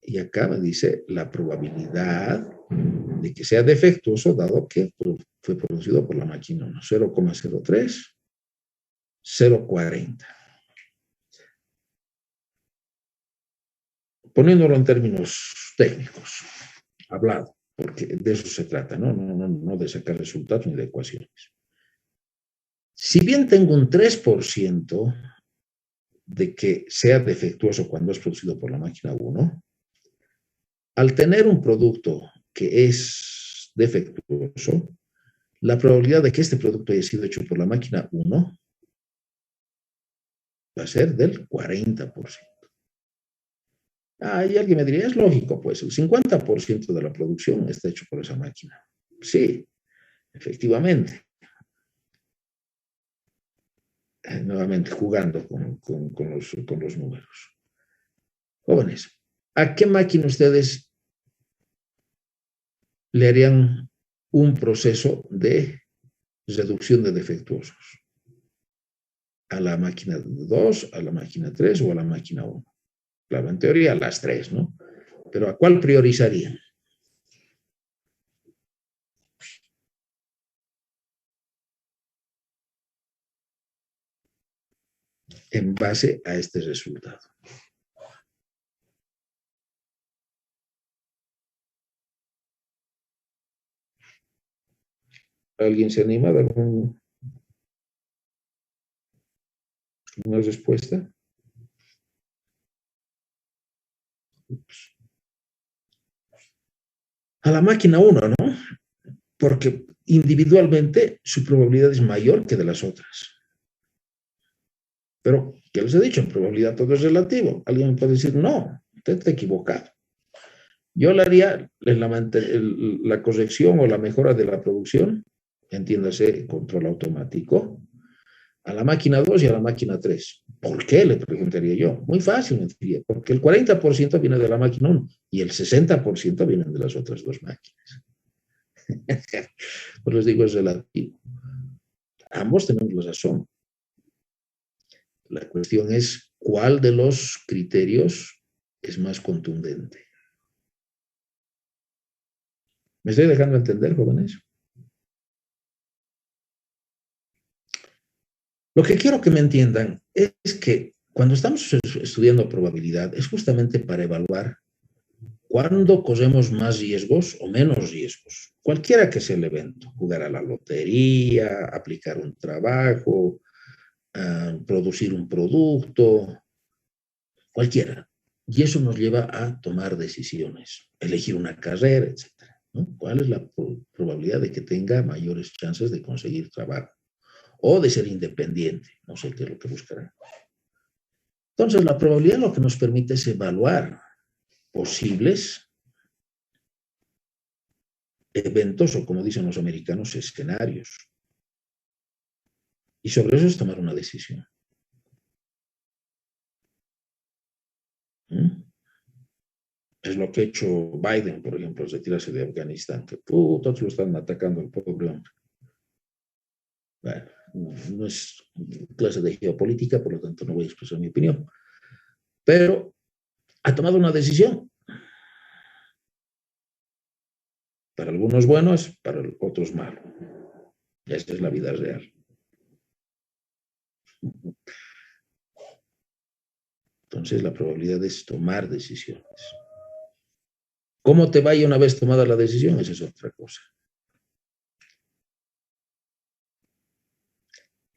Y acá me dice la probabilidad de que sea defectuoso, dado que fue producido por la máquina 1, 0,03, 0,40. Poniéndolo en términos técnicos, hablado, porque de eso se trata, no de sacar resultados ni de ecuaciones. Si bien tengo un 3% de que sea defectuoso cuando es producido por la máquina 1, al tener un producto que es defectuoso, la probabilidad de que este producto haya sido hecho por la máquina 1 va a ser del 40%. Y alguien me diría, es lógico, pues el 50% de la producción está hecho por esa máquina. Sí, efectivamente. Nuevamente jugando con los números. Jóvenes, ¿a qué máquina ustedes le harían un proceso de reducción de defectuosos? ¿A la máquina 2, a la máquina 3 o a la máquina 1? Claro, en teoría a las 3, ¿no? Pero ¿a cuál priorizarían? En base a este resultado. ¿Alguien se anima a dar una respuesta? A la máquina 1, ¿no? Porque individualmente su probabilidad es mayor que de las otras. Pero, ¿qué les he dicho? En probabilidad todo es relativo. Alguien me puede decir, no, usted está equivocado. Yo le haría la corrección o la mejora de la producción, entiéndase, control automático, a la máquina 2 y a la máquina 3. ¿Por qué? Le preguntaría yo. Muy fácil, me diría, porque el 40% viene de la máquina 1 y el 60% vienen de las otras dos máquinas. Pues les digo, es relativo. Ambos tenemos la razón. La cuestión es cuál de los criterios es más contundente. ¿Me estoy dejando entender, jóvenes? Lo que quiero que me entiendan es que cuando estamos estudiando probabilidad es justamente para evaluar cuándo corremos más riesgos o menos riesgos. Cualquiera que sea el evento, jugar a la lotería, aplicar un trabajo, producir un producto, cualquiera. Y eso nos lleva a tomar decisiones, elegir una carrera, etc. ¿No? ¿Cuál es la probabilidad de que tenga mayores chances de conseguir trabajo? O de ser independiente, no sé qué es lo que buscarán. Entonces, la probabilidad lo que nos permite es evaluar posibles eventos, o como dicen los americanos, escenarios. Y sobre eso es tomar una decisión. ¿Mm? Es lo que ha hecho Biden, por ejemplo, retirarse de Afganistán, que todos lo están atacando al pobre hombre. Bueno, no es clase de geopolítica, por lo tanto no voy a expresar mi opinión. Pero ha tomado una decisión. Para algunos buenos, para otros malos. Esa es la vida real. Entonces la probabilidad es tomar decisiones. ¿Cómo te vaya una vez tomada la decisión? Esa es otra cosa.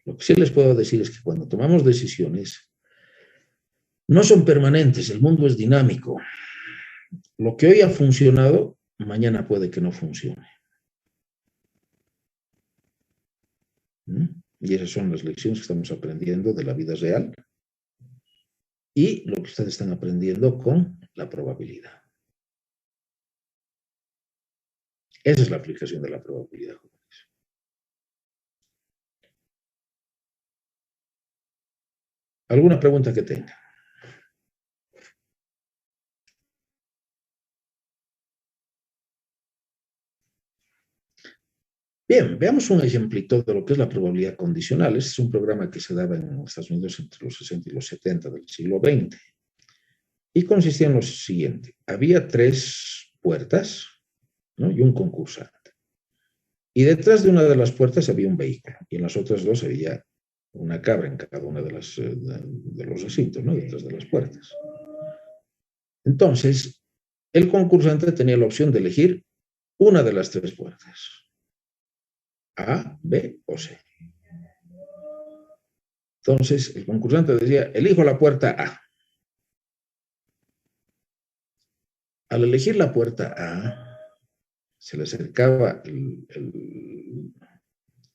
Lo que sí les puedo decir es que cuando tomamos decisiones, no son permanentes, el mundo es dinámico. Lo que hoy ha funcionado, mañana puede que no funcione. Y esas son las lecciones que estamos aprendiendo de la vida real y lo que ustedes están aprendiendo con la probabilidad. Esa es la aplicación de la probabilidad, jóvenes. ¿Alguna pregunta que tenga? Bien, veamos un ejemplito de lo que es la probabilidad condicional. Este es un programa que se daba en Estados Unidos entre los 60 y los 70 del siglo XX. Y consistía en lo siguiente. Había 3 puertas, ¿no? Y un concursante. Y detrás de una de las puertas había un vehículo. Y en las otras 2 había una cabra en cada una de los recintos, ¿no? Detrás de las puertas. Entonces, el concursante tenía la opción de elegir una de las 3 puertas. A, B o C. Entonces, el concursante decía, elijo la puerta A. Al elegir la puerta A, se le acercaba el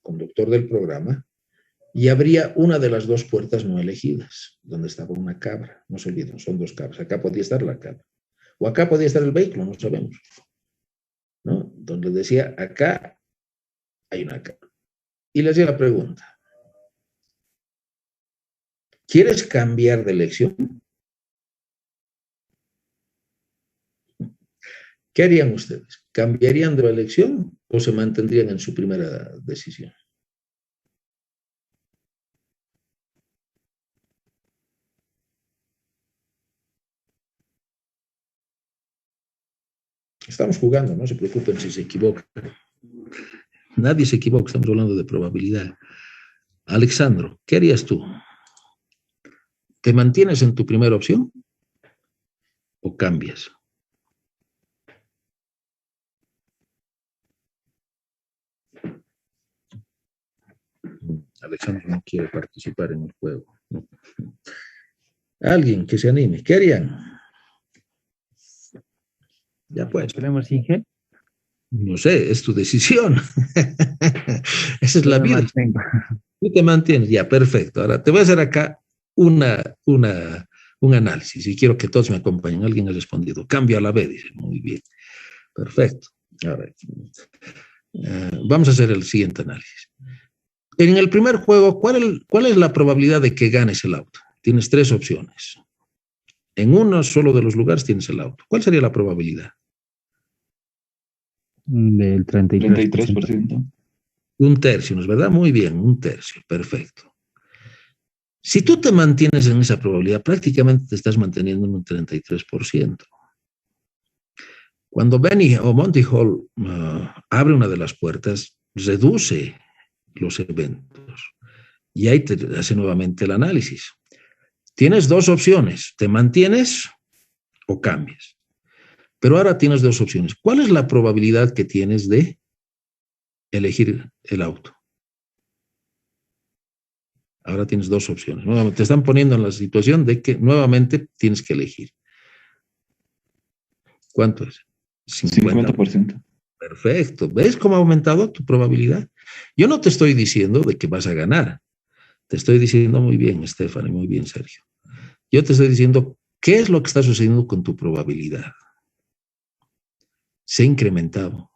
conductor del programa y abría una de las 2 puertas no elegidas, donde estaba una cabra. No se olviden, son 2 cabras. Acá podía estar la cabra. O acá podía estar el vehículo, no sabemos. ¿No? Donde decía, acá hay una cabra. Y le hacía la pregunta, ¿quieres cambiar de elección? ¿Qué harían ustedes? ¿Cambiarían de la elección o se mantendrían en su primera decisión? Estamos jugando, no se preocupen si se equivocan. Nadie se equivoca, estamos hablando de probabilidad. Alexandro, ¿qué harías tú? ¿Te mantienes en tu primera opción o cambias? Alexandro no quiere participar en el juego. Alguien que se anime. ¿Qué harían? Ya pues. ¿Tenemos Inge? No sé, es tu decisión. Esa es la vida. Tú te mantienes, ya, perfecto. Ahora te voy a hacer acá un análisis y quiero que todos me acompañen. Alguien ha respondido, cambio a la B, dice, muy bien, perfecto. Ahora, vamos a hacer el siguiente análisis. En el primer juego, ¿cuál es la probabilidad de que ganes el auto? Tienes 3 opciones. En uno solo de los lugares tienes el auto. ¿Cuál sería la probabilidad? Del 33%. 33%. Un tercio, ¿no es verdad? Muy bien, un tercio, perfecto. Si tú te mantienes en esa probabilidad, prácticamente te estás manteniendo en un 33%. Cuando Benny o Monty Hall abre una de las puertas, reduce los eventos y ahí te hace nuevamente el análisis. Tienes dos opciones, te mantienes o cambias. Pero ahora tienes dos opciones. ¿Cuál es la probabilidad que tienes de elegir el auto? Ahora tienes dos opciones. Nuevamente, te están poniendo en la situación de que nuevamente tienes que elegir. ¿Cuánto es? 50%. Perfecto. ¿Ves cómo ha aumentado tu probabilidad? Yo no te estoy diciendo de que vas a ganar. Te estoy diciendo muy bien, Stephanie, muy bien, Sergio. Yo te estoy diciendo qué es lo que está sucediendo con tu probabilidad. Se ha incrementado.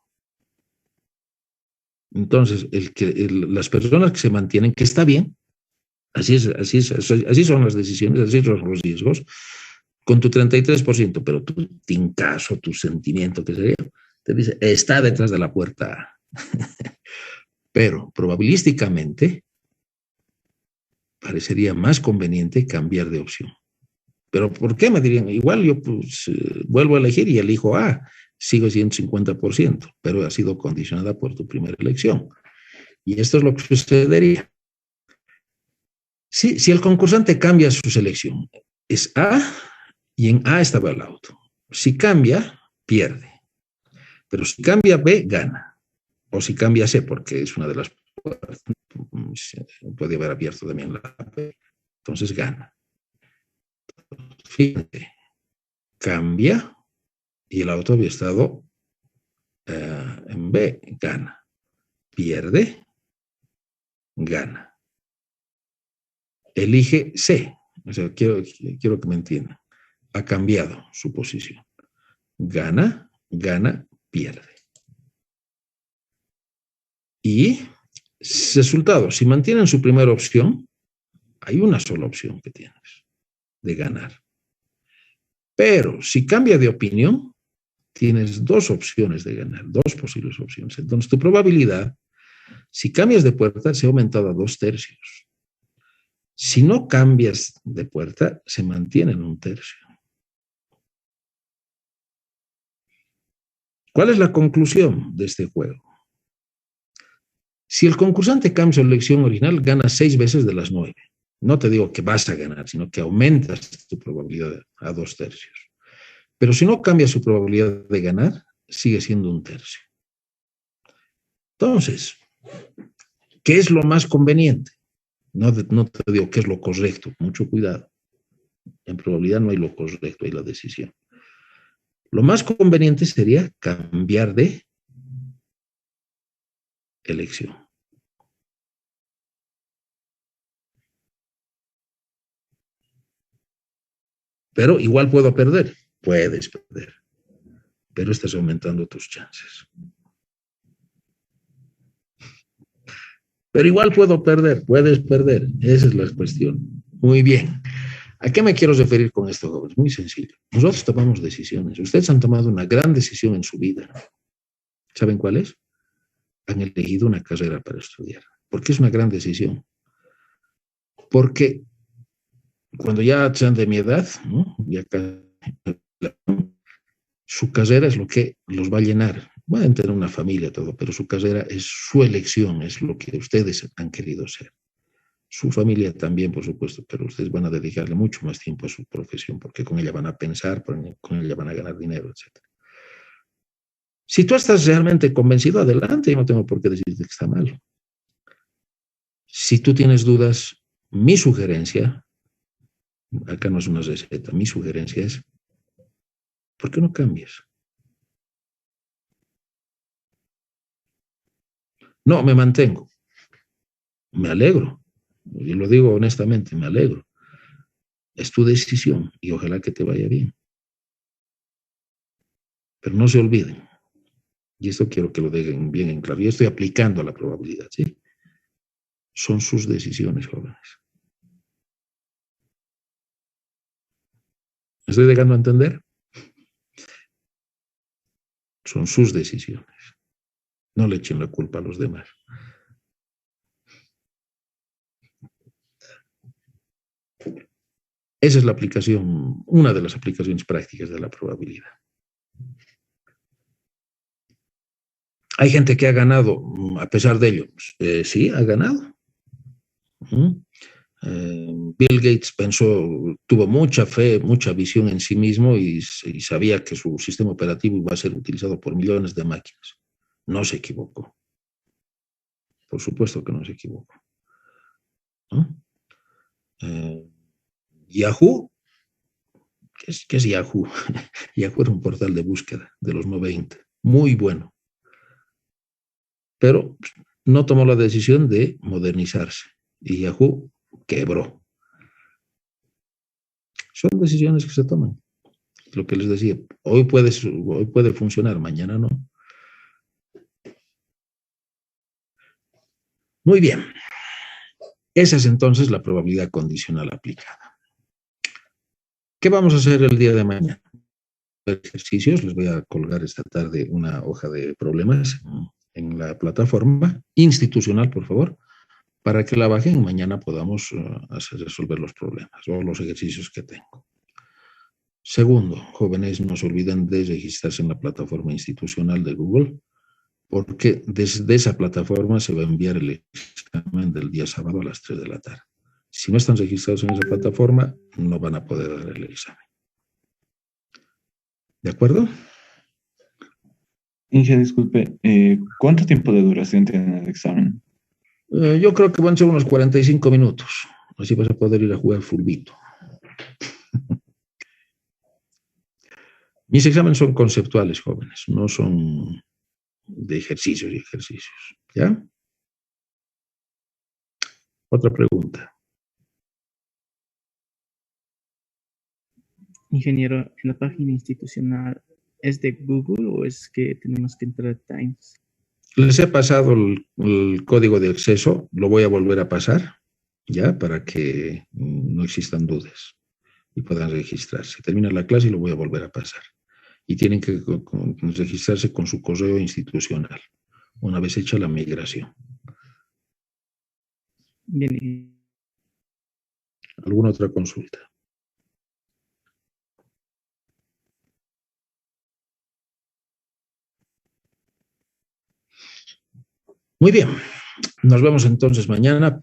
Entonces, las personas que se mantienen, que está bien, así son las decisiones, así son los riesgos, con tu 33%, pero tu tincazo, tu sentimiento, que sería, te dice, está detrás de la puerta. Pero probabilísticamente parecería más conveniente cambiar de opción. ¿Pero por qué? Me dirían, igual yo pues, vuelvo a elegir y elijo A, sigo siendo 50%, pero ha sido condicionada por tu primera elección. Y esto es lo que sucedería. Si el concursante cambia su selección, es A y en A estaba el auto. Si cambia, pierde. Pero si cambia B, gana. O si cambia C, porque es una de las puertas, puede haber abierto también la B, entonces gana. Fíjate, cambia y el auto había estado en B, gana. Pierde, gana. Elige C. O sea, quiero que me entiendan. Ha cambiado su posición. Gana, pierde. Y resultado, si mantienen su primera opción, hay una sola opción que tienes de ganar. Pero si cambia de opinión, tienes dos opciones de ganar, dos posibles opciones. Entonces tu probabilidad, si cambias de puerta, se ha aumentado a 2/3. Si no cambias de puerta, se mantiene en 1/3. ¿Cuál es la conclusión de este juego? Si el concursante cambia su elección original, gana 6 veces de las 9. No te digo que vas a ganar, sino que aumentas tu probabilidad a 2/3. Pero si no cambia su probabilidad de ganar, sigue siendo 1/3. Entonces, ¿qué es lo más conveniente? No te digo qué es lo correcto, mucho cuidado. En probabilidad no hay lo correcto, hay la decisión. Lo más conveniente sería cambiar de elección. Pero igual puedo perder. Puedes perder. Pero estás aumentando tus chances. Pero igual puedo perder. Puedes perder. Esa es la cuestión. Muy bien. ¿A qué me quiero referir con esto, jóvenes? Muy sencillo. Nosotros tomamos decisiones. Ustedes han tomado una gran decisión en su vida. ¿Saben cuál es? Han elegido una carrera para estudiar. ¿Por qué es una gran decisión? Porque cuando ya sean de mi edad, ¿no? Ya su carrera es lo que los va a llenar. Pueden tener una familia, todo, pero su carrera es su elección, es lo que ustedes han querido ser. Su familia también, por supuesto, pero ustedes van a dedicarle mucho más tiempo a su profesión, porque con ella van a pensar, con ella van a ganar dinero, etc. Si tú estás realmente convencido, adelante, yo no tengo por qué decirte que está mal. Si tú tienes dudas, mi sugerencia, acá no es una receta, mi sugerencia es, ¿por qué no cambias? No, me mantengo. Me alegro. Y lo digo honestamente, me alegro. Es tu decisión y ojalá que te vaya bien. Pero no se olviden. Y esto quiero que lo dejen bien en claro. Yo estoy aplicando la probabilidad, ¿sí? Son sus decisiones, jóvenes. ¿Me estoy dejando a entender? Son sus decisiones. No le echen la culpa a los demás. Esa es la aplicación, una de las aplicaciones prácticas de la probabilidad. Hay gente que ha ganado, a pesar de ello. Sí, ha ganado. Bill Gates tuvo mucha fe, mucha visión en sí mismo y sabía que su sistema operativo iba a ser utilizado por millones de máquinas. No se equivocó. Por supuesto que no se equivocó. Yahoo, ¿qué es Yahoo? Yahoo era un portal de búsqueda de los 90, muy bueno. Pero no tomó la decisión de modernizarse y Yahoo quebró. Son decisiones que se toman. Lo que les decía, hoy puede funcionar, mañana no. Muy bien. Esa es entonces la probabilidad condicional aplicada. ¿Qué vamos a hacer el día de mañana? Ejercicios, les voy a colgar esta tarde una hoja de problemas en la plataforma institucional, por favor, para que la bajen y mañana podamos resolver los problemas o los ejercicios que tengo. Segundo, jóvenes, no se olviden de registrarse en la plataforma institucional de Google, porque desde esa plataforma se va a enviar el examen del día sábado a las 3 de la tarde. Si no están registrados en esa plataforma, no van a poder dar el examen. ¿De acuerdo? Inge, disculpe, ¿cuánto tiempo de duración tiene el examen? Yo creo que van a ser unos 45 minutos. Así vas a poder ir a jugar fulbito. Mis exámenes son conceptuales, jóvenes, no son de ejercicios y ejercicios. ¿Ya? Otra pregunta. Ingeniero, en la página institucional, ¿es de Google o es que tenemos que entrar a Times? Les he pasado el código de acceso, lo voy a volver a pasar, ya, para que no existan dudas y puedan registrarse. Termina la clase y lo voy a volver a pasar. Y tienen que registrarse con su correo institucional, una vez hecha la migración. Bien. ¿Alguna otra consulta? Muy bien, nos vemos entonces mañana.